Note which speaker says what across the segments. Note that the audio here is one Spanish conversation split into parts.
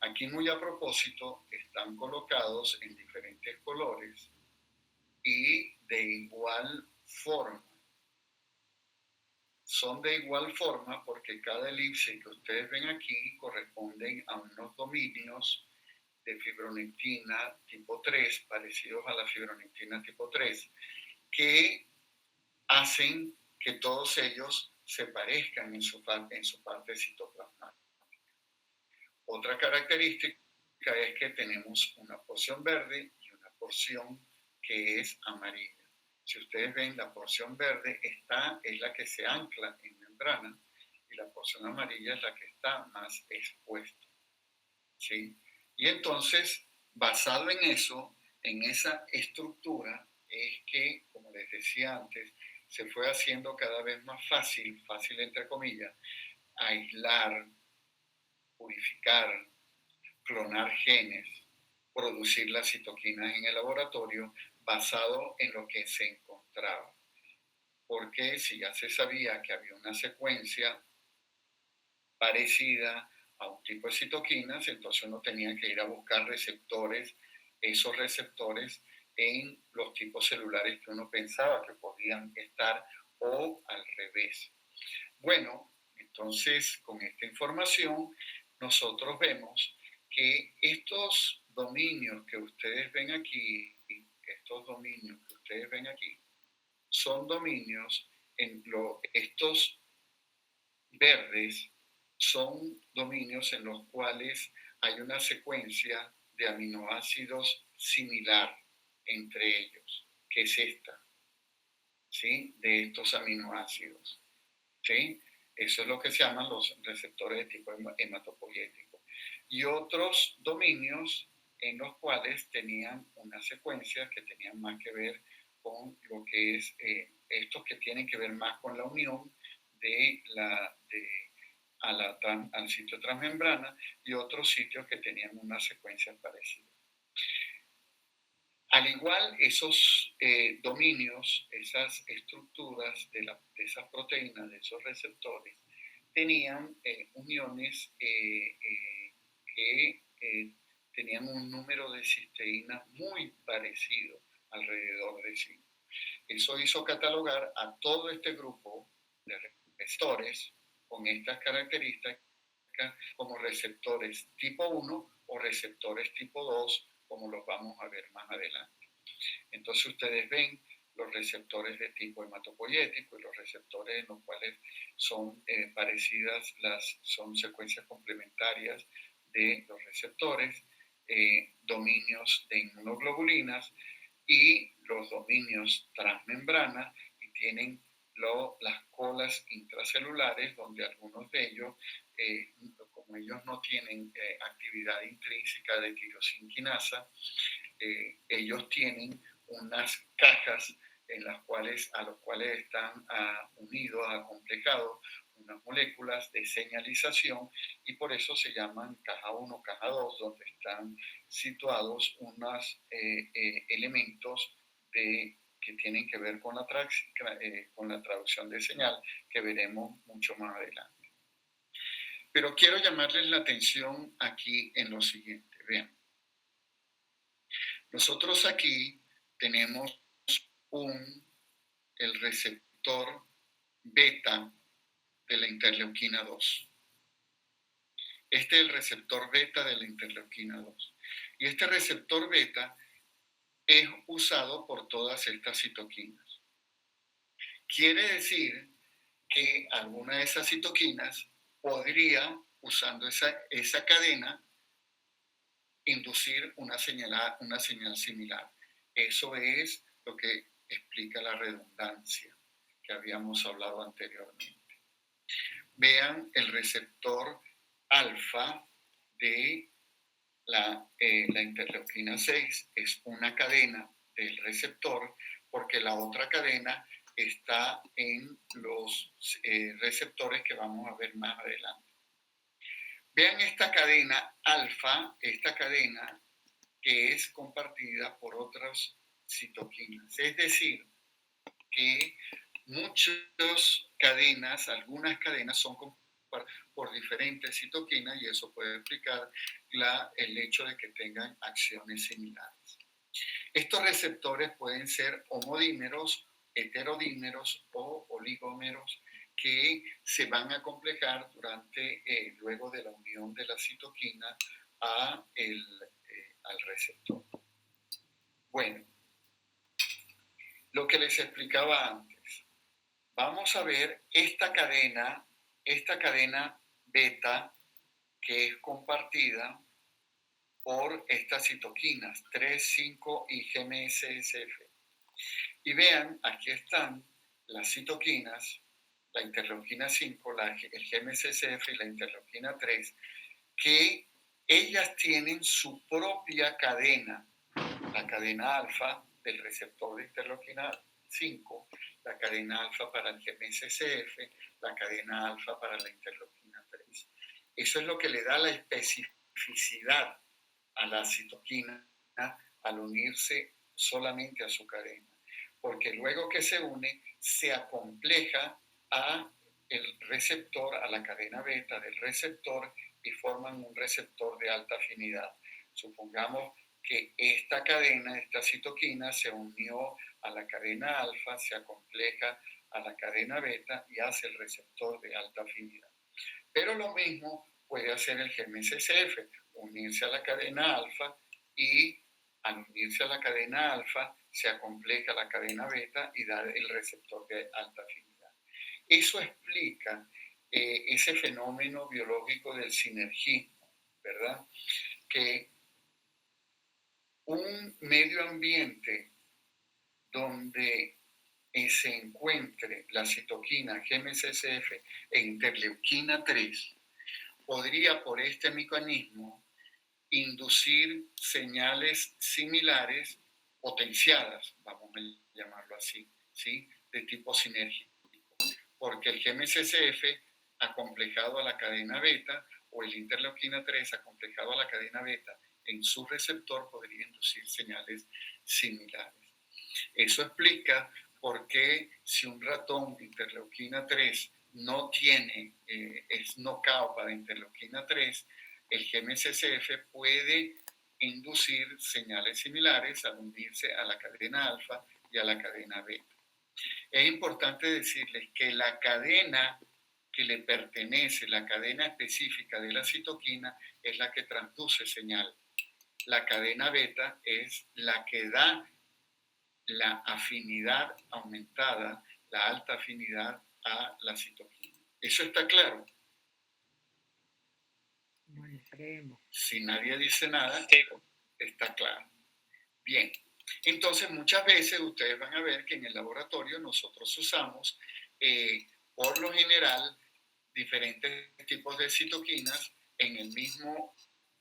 Speaker 1: Aquí muy a propósito están colocados en diferentes colores y de igual forma. Son de igual forma porque cada elipse que ustedes ven aquí corresponden a unos dominios de fibronectina tipo 3, parecidos a la fibronectina tipo 3, que hacen que todos ellos se parezcan en su parte citoplasmática. Otra característica es que tenemos una porción verde y una porción que es amarilla. Si ustedes ven, la porción verde es la que se ancla en membrana y la porción amarilla es la que está más expuesta. ¿Sí? Y entonces, basado en eso, en esa estructura, es que, como les decía antes, se fue haciendo cada vez más fácil entre comillas, aislar, purificar, clonar genes, producir las citoquinas en el laboratorio basado en lo que se encontraba. Porque si ya se sabía que había una secuencia parecida a un tipo de citoquinas, entonces uno tenía que ir a buscar receptores, esos receptores en los tipos celulares que uno pensaba que podían estar o al revés. Bueno, entonces con esta información nosotros vemos que estos dominios que ustedes ven aquí, son dominios estos verdes son dominios en los cuales hay una secuencia de aminoácidos similar entre ellos, que es esta, ¿sí? De estos aminoácidos, ¿sí? Eso es lo que se llaman los receptores de tipo hematopoyético. Y otros dominios en los cuales tenían una secuencia que tenían más que ver con lo que es estos que tienen que ver más con la unión al sitio transmembrana y otros sitios que tenían una secuencia parecida. Al igual, esos dominios, esas estructuras de esas proteínas, de esos receptores, tenían uniones que tenían un número de cisteína muy parecido alrededor de sí. Eso hizo catalogar a todo este grupo de receptores con estas características como receptores tipo 1 o receptores tipo 2, como los vamos a ver más adelante. Entonces ustedes ven los receptores de tipo hematopoyético y los receptores en los cuales son parecidas, son secuencias complementarias de los receptores, dominios de inmunoglobulinas y los dominios transmembrana, y tienen las colas intracelulares, donde algunos de ellos, como ellos no tienen actividad intrínseca de tirosinquinasa, ellos tienen unas cajas a los cuales están unidos, acomplejados, unas moléculas de señalización, y por eso se llaman caja 1, caja 2, donde están situados unos elementos que tienen que ver con la traducción de señal, que veremos mucho más adelante. Pero quiero llamarles la atención aquí en lo siguiente. Vean, nosotros aquí tenemos el receptor beta de la interleuquina 2. Este es el receptor beta de la interleuquina 2. Y este receptor beta es usado por todas estas citoquinas. Quiere decir que alguna de esas citoquinas podría, usando esa cadena, inducir una señal similar. Eso es lo que explica la redundancia que habíamos hablado anteriormente. Vean el receptor alfa de la interleuquina 6, es una cadena del receptor, porque la otra cadena está en los receptores que vamos a ver más adelante. Vean esta cadena alfa, esta cadena que es compartida por otras citoquinas. Es decir, que algunas cadenas son por diferentes citoquinas y eso puede explicar el hecho de que tengan acciones similares. Estos receptores pueden ser homodímeros, heterodímeros o oligómeros que se van a complejar luego de la unión de la citoquina al receptor. Bueno, lo que les explicaba antes. Vamos a ver esta cadena beta que es compartida por estas citoquinas 3, 5 y GMSSF. Y vean, aquí están las citoquinas, la interleuquina 5, el GMSSF y la interleuquina 3, que ellas tienen su propia cadena, la cadena alfa del receptor de interleuquina 5, la cadena alfa para el GMSSF, la cadena alfa para la interleuquina 3. Eso es lo que le da la especificidad a la citoquina al unirse solamente a su cadena, porque luego que se une se acompleja a el receptor, a la cadena beta del receptor y forman un receptor de alta afinidad. Supongamos que esta citoquina se unió a la cadena alfa, se acompleja a la cadena beta y hace el receptor de alta afinidad. Pero lo mismo puede hacer el GMSSF, unirse a la cadena alfa y al unirse a la cadena alfa se acompleja la cadena beta y da el receptor de alta afinidad. Eso explica ese fenómeno biológico del sinergismo, ¿verdad? Que un medio ambiente donde se encuentre la citoquina GMSSF e interleuquina 3 podría por este mecanismo inducir señales similares potenciadas, vamos a llamarlo así, ¿sí? De tipo sinérgico, porque el GMSSF acomplejado a la cadena beta o el interleuquina 3 acomplejado a la cadena beta en su receptor podría inducir señales similares. Eso explica por qué si un ratón de interleuquina 3 no tiene, es knockout para interleuquina 3, el GMSSF puede inducir señales similares al unirse a la cadena alfa y a la cadena beta. Es importante decirles que la cadena que le pertenece, la cadena específica de la citoquina, es la que transduce señal. La cadena beta es la que da la afinidad aumentada, la alta afinidad a la citoquina. ¿Eso está claro?
Speaker 2: Bueno, creemos.
Speaker 1: Si nadie dice nada, está claro. Bien, entonces muchas veces ustedes van a ver que en el laboratorio nosotros usamos, por lo general, diferentes tipos de citoquinas en el mismo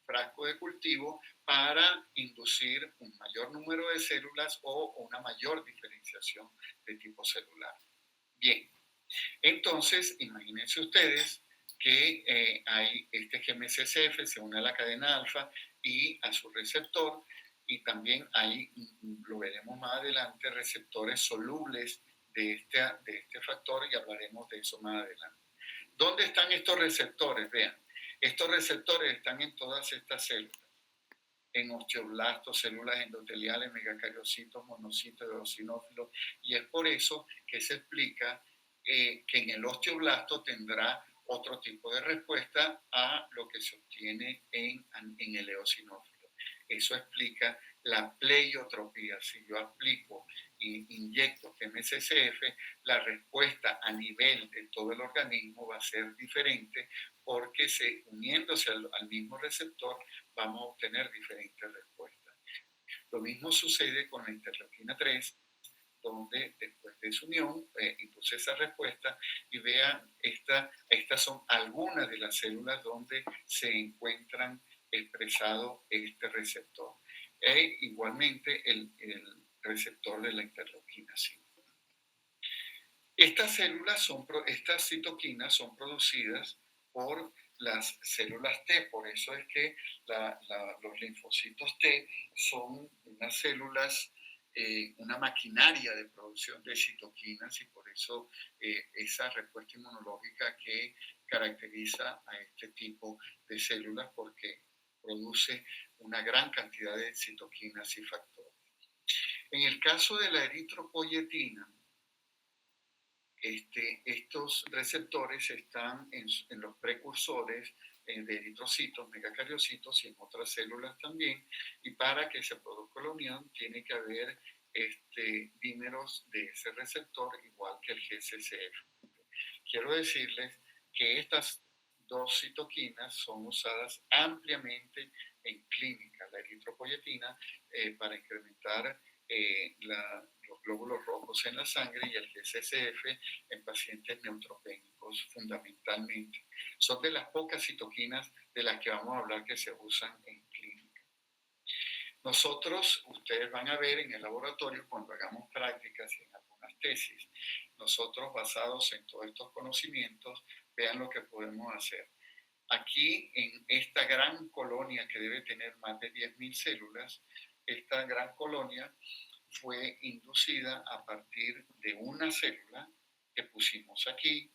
Speaker 1: frasco de cultivo para inducir un mayor número de células o una mayor diferenciación de tipo celular. Bien, entonces imagínense ustedes que hay este GMSSF, se une a la cadena alfa y a su receptor, y también hay, lo veremos más adelante, receptores solubles de este factor y hablaremos de eso más adelante. ¿Dónde están estos receptores? Vean, estos receptores están en todas estas células, en osteoblastos, células endoteliales, megacariocitos, monocitos, eosinófilos, y es por eso que se explica que en el osteoblasto tendrá otro tipo de respuesta a lo que se obtiene en el eosinófilo. Eso explica la pleiotropía. Si yo aplico e inyecto GMSSF, la respuesta a nivel de todo el organismo va a ser diferente porque uniéndose al mismo receptor vamos a obtener diferentes respuestas. Lo mismo sucede con la interleuquina 3, donde después de su unión induce esa respuesta, y vean, estas son algunas de las células donde se encuentran expresado este receptor. E igualmente el receptor de la interleuquina 5. Estas citoquinas son producidas por las células T, por eso es que los linfocitos T son unas células una maquinaria de producción de citoquinas y por eso esa respuesta inmunológica que caracteriza a este tipo de células porque produce una gran cantidad de citoquinas y factores. En el caso de la eritropoyetina, estos receptores están en los precursores de eritrocitos, megacariocitos y en otras células también, y para que se produzca la unión tiene que haber dímeros de ese receptor igual que el GCCF. Quiero decirles que estas dos citoquinas son usadas ampliamente en clínica, la eritropoyetina para incrementar los glóbulos rojos en la sangre y el GCSF en pacientes neutropénicos fundamentalmente. Son de las pocas citoquinas de las que vamos a hablar que se usan en clínica. Nosotros, ustedes van a ver en el laboratorio cuando hagamos prácticas y en algunas tesis, nosotros basados en todos estos conocimientos, vean lo que podemos hacer. Aquí en esta gran colonia que debe tener más de 10.000 células, esta gran colonia fue inducida a partir de una célula que pusimos aquí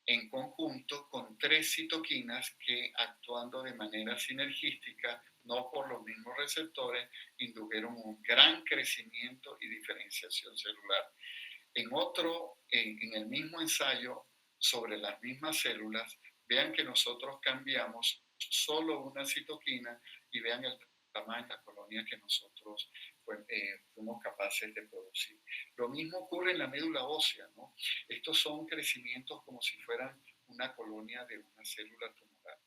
Speaker 1: en conjunto con 3 citoquinas que actuando de manera sinergística, no por los mismos receptores, indujeron un gran crecimiento y diferenciación celular. En el mismo ensayo sobre las mismas células, vean que nosotros cambiamos solo una citoquina y vean el tamaño de la colonia que nosotros fuimos capaces de producir. Lo mismo ocurre en la médula ósea, ¿no? Estos son crecimientos como si fueran una colonia de una célula tumoral.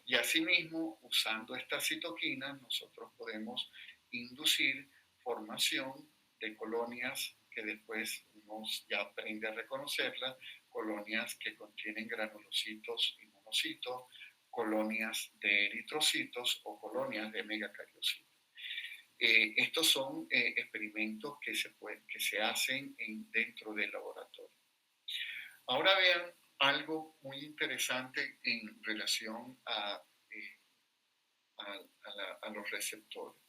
Speaker 1: Y asimismo, usando estas citoquinas, nosotros podemos inducir formación de colonias que después uno ya aprende a reconocerlas, colonias que contienen granulocitos y monocitos, colonias de eritrocitos o colonias de megacariocitos. Estos son experimentos que se hacen dentro del laboratorio. Ahora vean algo muy interesante en relación a los receptores.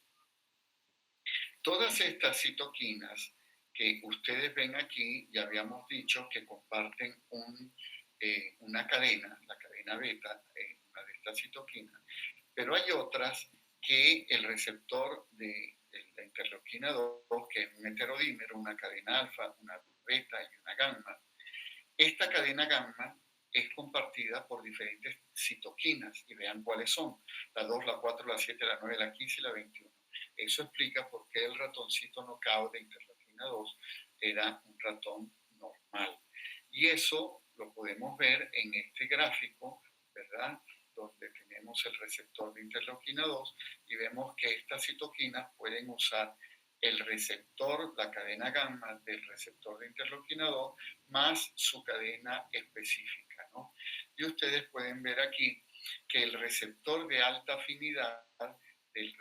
Speaker 1: Todas estas citoquinas que ustedes ven aquí, ya habíamos dicho que comparten una cadena, la cadena beta, una de estas citoquinas, pero hay otras que el receptor de la interleuquina 2, que es un heterodímero, una cadena alfa, una beta y una gamma, esta cadena gamma es compartida por diferentes citoquinas y vean cuáles son, la 2, la 4, la 7, la 9, la 15 y la 21. Eso explica por qué el ratoncito knockout de interleuquina 2 era un ratón normal. Y eso lo podemos ver en este gráfico, ¿verdad? Donde tenemos el receptor de interleuquina 2 y vemos que estas citoquinas pueden usar el receptor, la cadena gamma del receptor de interleuquina 2 más su cadena específica, ¿no? Y ustedes pueden ver aquí que el receptor de alta afinidad de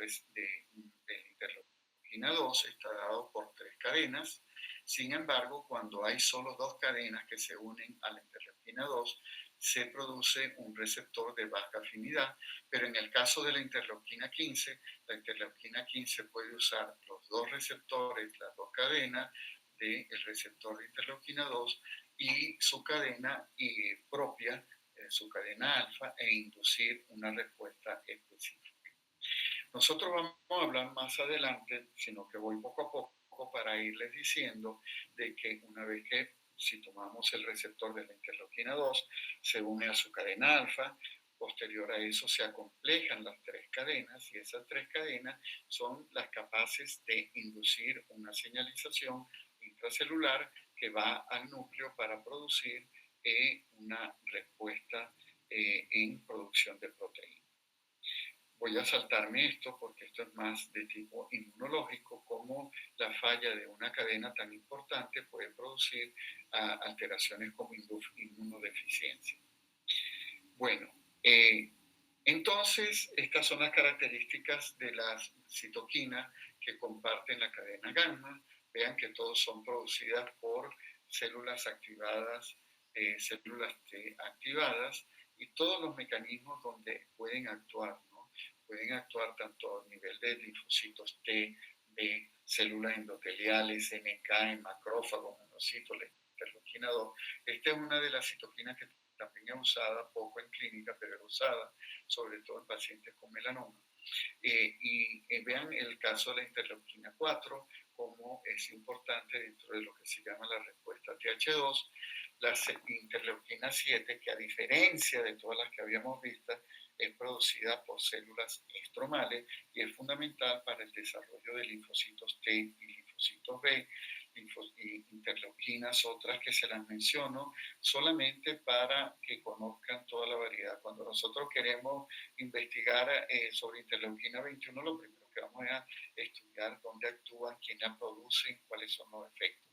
Speaker 1: interleuquina 2 está dado por 3 cadenas. Sin embargo, cuando hay solo 2 cadenas que se unen a la interleuquina 2, se produce un receptor de baja afinidad, pero en el caso de la interleuquina 15 puede usar los 2 receptores, las 2 cadenas del receptor de interleuquina 2 y su cadena propia, su cadena alfa, e inducir una respuesta específica. Nosotros vamos a hablar más adelante, sino que voy poco a poco para irles diciendo de que una vez que si tomamos el receptor de la interleuquina 2, se une a su cadena alfa, posterior a eso se acomplejan las 3 cadenas y esas 3 cadenas son las capaces de inducir una señalización intracelular que va al núcleo para producir una respuesta en producción de proteínas. Voy a saltarme esto porque esto es más de tipo inmunológico, como la falla de una cadena tan importante puede producir alteraciones como inmunodeficiencia. Bueno, entonces estas son las características de las citoquinas que comparten la cadena gamma. Vean que todos son producidas por células activadas, células T activadas y todos los mecanismos donde pueden actuar, ¿no? Pueden actuar tanto a nivel de linfocitos T, de células endoteliales, NK, macrófagos, monocitos, la interleuquina 2. Esta es una de las citoquinas que también es usada poco en clínica, pero es usada sobre todo en pacientes con melanoma. Vean el caso de la interleuquina 4, como es importante dentro de lo que se llama la respuesta Th2, la interleuquina 7, que a diferencia de todas las que habíamos visto, es producida por células estromales y es fundamental para el desarrollo de linfocitos T y linfocitos B, y interleuquinas otras que se las menciono solamente para que conozcan toda la variedad. Cuando nosotros queremos investigar sobre interleuquina 21, lo primero que vamos a estudiar dónde actúan, quién la producen, cuáles son los efectos.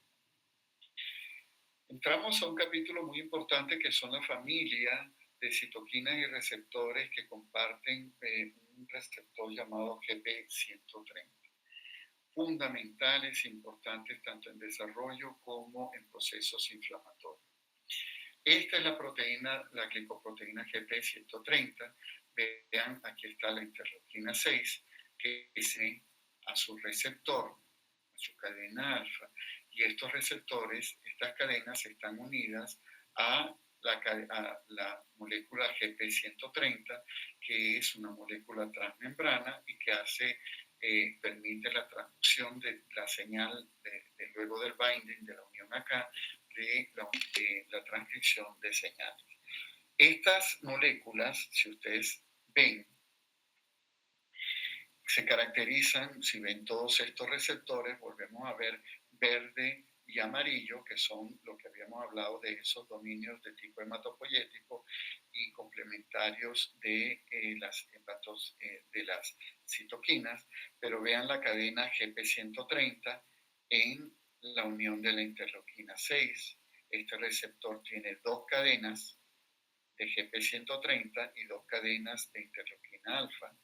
Speaker 1: Entramos a un capítulo muy importante que son la familia de citoquinas y receptores que comparten un receptor llamado GP130. Fundamentales, importantes tanto en desarrollo como en procesos inflamatorios. Esta es la proteína, la glicoproteína GP130. Vean, aquí está la interleuquina 6, que es a su receptor, a su cadena alfa. Y estos receptores, estas cadenas están unidas a la molécula GP130, que es una molécula transmembrana y que permite la transducción de la señal luego del binding, de la unión acá, de la transcripción de señales. Estas moléculas, si ustedes ven, se caracterizan, si ven todos estos receptores, volvemos a ver verde y amarillo, que son lo que habíamos hablado de esos dominios de tipo hematopoyético y complementarios de las citoquinas, pero vean la cadena GP130 en la unión de la interleuquina 6. Este receptor tiene dos cadenas de GP130 y dos cadenas de interleuquina alfa.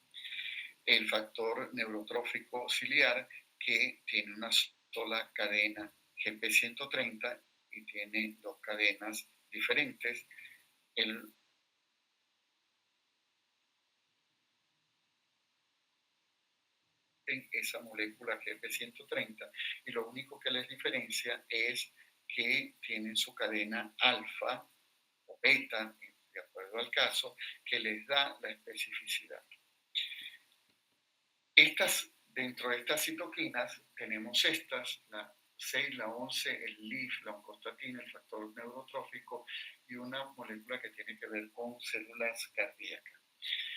Speaker 1: El factor neurotrófico ciliar, que tiene una sola cadena GP130 y tiene dos cadenas diferentes. Esa molécula GP130 y lo único que les diferencia es que tienen su cadena alfa o beta, de acuerdo al caso, que les da la especificidad. Dentro de estas citoquinas tenemos la 6, la 11, el LIF, la oncostatina, el factor neurotrófico y una molécula que tiene que ver con células cardíacas.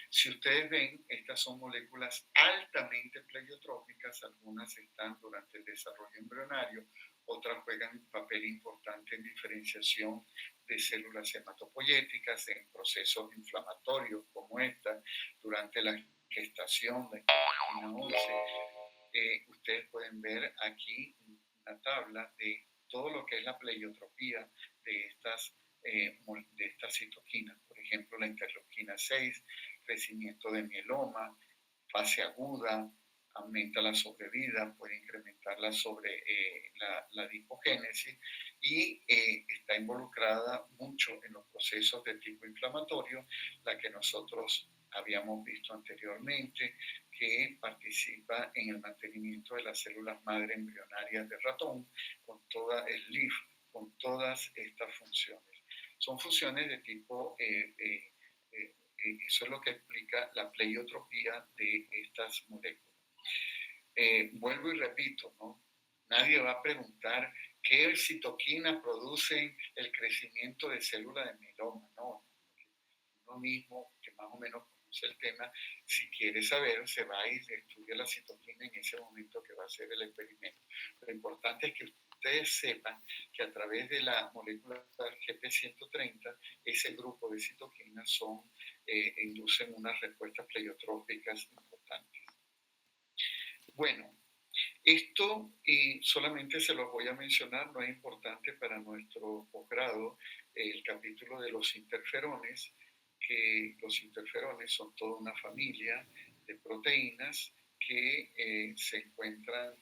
Speaker 1: Si ustedes ven, estas son moléculas altamente pleiotróficas, algunas están durante el desarrollo embrionario, otras juegan un papel importante en diferenciación de células hematopoyéticas en procesos inflamatorios como esta, durante la gestación de la 11. Ustedes pueden ver aquí una tabla de todo lo que es la pleiotropía de estas citoquinas. Por ejemplo, la interleuquina 6, crecimiento de mieloma, fase aguda, aumenta la sobrevida, puede incrementar la adipogénesis y está involucrada mucho en los procesos de tipo inflamatorio, la que nosotros habíamos visto anteriormente, que participa en el mantenimiento de las células madre embrionarias de ratón, con toda el LIF, con todas estas funciones. Son funciones de tipo, eso es lo que explica la pleiotropía de estas moléculas. Vuelvo y repito, ¿no? Nadie va a preguntar qué citoquinas producen el crecimiento de células de mieloma, no. Uno mismo, que más o menos conoce el tema, si quiere saber, se va y estudia la citoquina en ese momento que va a hacer el experimento. Lo importante es que ustedes sepan que a través de la molécula GP130, ese grupo de citoquinas inducen unas respuestas pleiotróficas importantes. Bueno, esto solamente se los voy a mencionar, no es importante para nuestro posgrado, el capítulo de los interferones, que los interferones son toda una familia de proteínas que se encuentran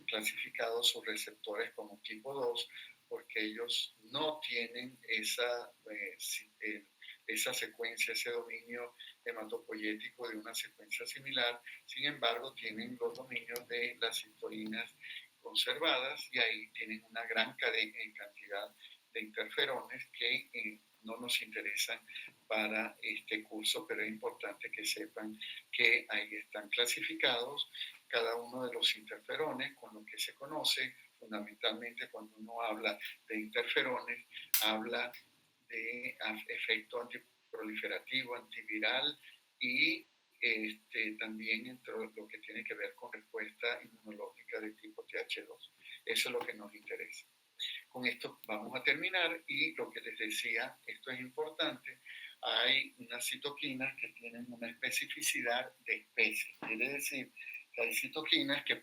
Speaker 1: clasificados sus receptores como tipo 2 porque ellos no tienen esa secuencia, ese dominio hematopoyético de una secuencia similar. Sin embargo, tienen los dominios de las citoínas conservadas y ahí tienen una gran cantidad de interferones que no nos interesan para este curso, pero es importante que sepan que ahí están clasificados cada uno de los interferones con lo que se conoce. Fundamentalmente, cuando uno habla de interferones, habla de efecto antiproliferativo, antiviral y también entre lo que tiene que ver con respuesta inmunológica de tipo TH2. Eso es lo que nos interesa. Con esto vamos a terminar y lo que les decía, esto es importante, hay unas citoquinas que tienen una especificidad de especie. Quiere decir que hay citoquinas que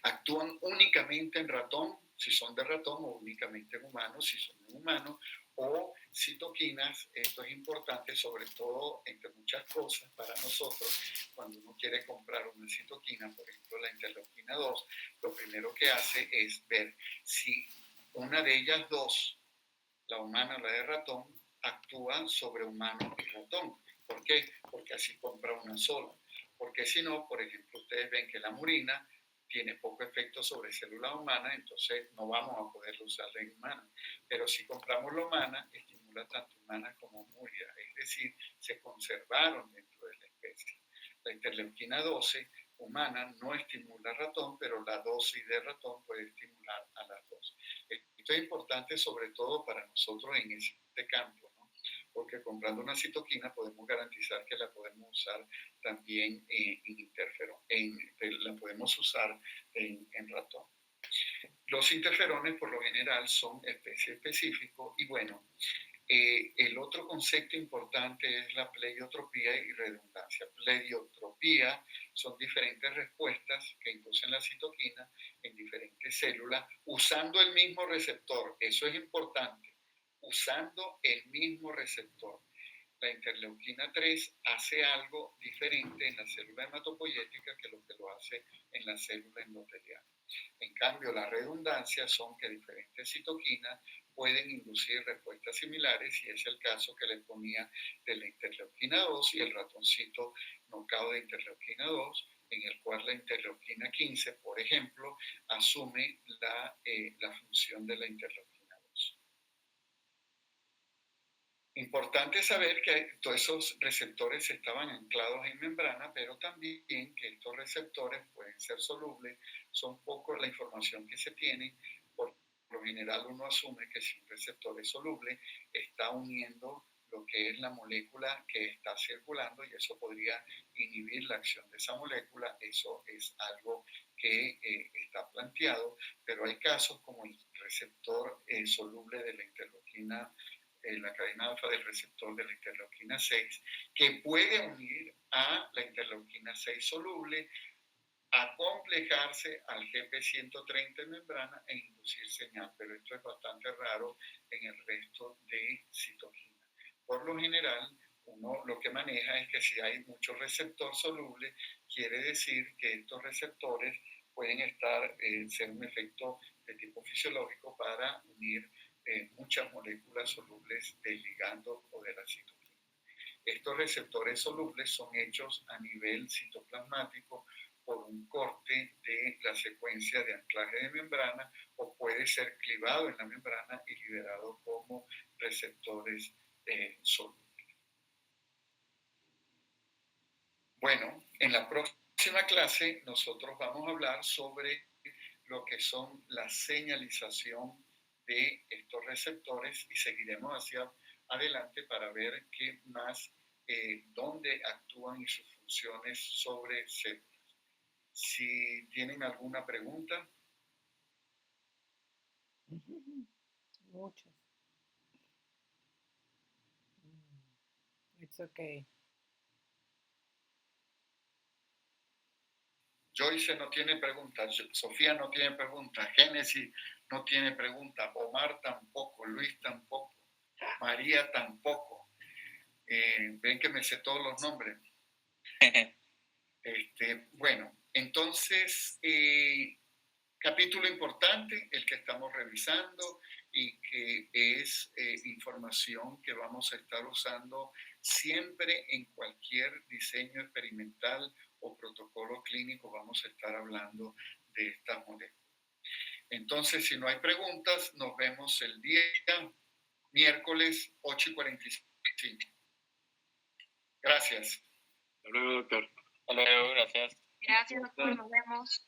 Speaker 1: actúan únicamente en ratón, si son de ratón, o únicamente en humanos, si son de humanos, o citoquinas. Esto es importante, sobre todo, entre muchas cosas, para nosotros. Cuando uno quiere comprar una citoquina, por ejemplo la interleuquina 2, lo primero que hace es ver si una de ellas dos, la humana o la de ratón, actúa sobre humano y ratón. ¿Por qué? Porque así compra una sola. Porque si no, por ejemplo, ustedes ven que la murina tiene poco efecto sobre célula humana, entonces no vamos a poder usarla en humana. Pero si compramos la humana, estimula tanto humana como muria, es decir, se conservaron dentro de la especie. La interleuquina 12 humana no estimula ratón, pero la dosis de ratón puede estimular a las dos. Esto es importante sobre todo para nosotros en este campo, ¿no? Porque comprando una citoquina podemos garantizar que la podemos usar también en interferón, la podemos usar en ratón. Los interferones por lo general son especie específicos y bueno, el otro concepto importante es la pleiotropía y redundancia. Pleiotropía son diferentes respuestas que inducen la citoquina en diferentes células usando el mismo receptor. Eso es importante, usando el mismo receptor. La interleuquina 3 hace algo diferente en la célula hematopoyética que lo hace en la célula endotelial. En cambio, las redundancias son que diferentes citoquinas pueden inducir respuestas similares y es el caso que les ponía de la interleuquina 2 y el ratoncito knockout de interleuquina 2, en el cual la interleuquina 15, por ejemplo, asume la función de la interleuquina 2. Importante saber que todos esos receptores estaban anclados en membrana, pero también que estos receptores pueden ser solubles. Son poco la información que se tiene. Por lo general uno asume que si un receptor es soluble, está uniendo lo que es la molécula que está circulando y eso podría inhibir la acción de esa molécula. Eso es algo que está planteado, pero hay casos como el receptor soluble de la interleuquina, la cadena alfa del receptor de la interleuquina 6, que puede unir a la interleuquina 6 soluble, acomplejarse al GP130 en membrana e inducir señal, pero esto es bastante raro en el resto de citoquinas. Por lo general, uno lo que maneja es que si hay muchos receptores solubles, quiere decir que estos receptores pueden ser un efecto de tipo fisiológico para unir muchas moléculas solubles del ligando o de la citoquina. Estos receptores solubles son hechos a nivel citoplasmático por un corte de la secuencia de anclaje de membrana o puede ser clivado en la membrana y liberado como receptores solubles. Bueno, en la próxima clase nosotros vamos a hablar sobre lo que son la señalización de estos receptores y seguiremos hacia adelante para ver qué más, dónde actúan y sus funciones sobre células. Si tienen alguna pregunta.
Speaker 2: Muchos. It's okay.
Speaker 1: Joyce no tiene pregunta, Sofía no tiene pregunta, Génesis no tiene pregunta, Omar tampoco, Luis tampoco, María tampoco. Ven que me sé todos los nombres. Bueno, entonces, capítulo importante, el que estamos revisando, y que es información que vamos a estar usando siempre en cualquier diseño experimental o protocolo clínico. Vamos a estar hablando de estas moléculas. Entonces, si no hay preguntas, nos vemos el día miércoles 8:45. Gracias.
Speaker 3: Hasta luego, doctor.
Speaker 4: Hasta luego, gracias.
Speaker 5: Gracias, doctor. Nos vemos.